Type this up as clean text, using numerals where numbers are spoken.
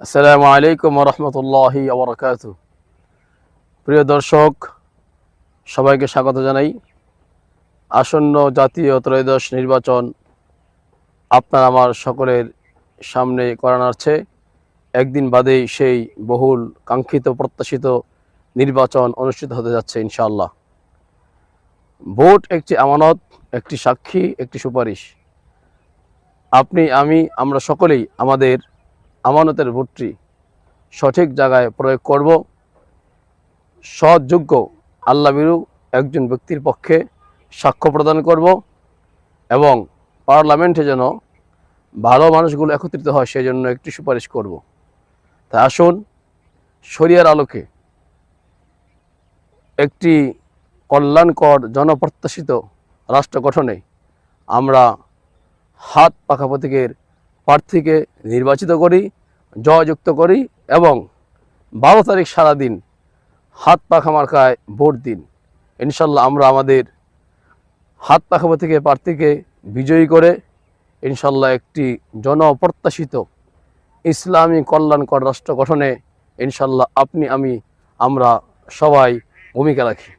আসসালামু আলাইকুম রহমতুল্লাহি ওবরাকাতু। প্রিয় দর্শক, সবাইকে স্বাগত জানাই। আসন্ন জাতীয় ত্রয়োদশ নির্বাচন আপনার আমার সকলের সামনে করানো আছে। একদিন বাদেই সেই বহুল কাঙ্ক্ষিত প্রত্যাশিত নির্বাচন অনুষ্ঠিত হতে যাচ্ছে ইনশাআল্লাহ। ভোট একটি আমানত, একটি সাক্ষী, একটি সুপারিশ। আপনি, আমি, আমরা সকলেই আমাদের আমানতের ভোটটি সঠিক জায়গায় প্রয়োগ করব। সৎযোগ্য আল্লাহভীরু একজন ব্যক্তির পক্ষে সাক্ষ্য প্রদান করব এবং পার্লামেন্টে যেন ভালো মানুষগুলো একত্রিত হয় সেই জন্য একটি সুপারিশ করব। তাই আসুন, শরিয়ার আলোকে একটি কল্যাণকর জনপ্রত্যাশিত রাষ্ট্র গঠনে আমরা হাত পাখা প্রতীকের প্রার্থীকে নির্বাচিত করি, জয়যুক্ত করি এবং 12 তারিখ সারাদিন হাত পাখা মার্কায় ভোট দিন। ইনশাল্লাহ আমরা আমাদের হাত পাখা প্রতীকের প্রার্থীকে বিজয়ী করে ইনশাল্লাহ একটি জনপ্রত্যাশিত ইসলামী কল্যাণকর রাষ্ট্র গঠনে ইনশাল্লাহ আপনি, আমি, আমরা সবাই ভূমিকা রাখি।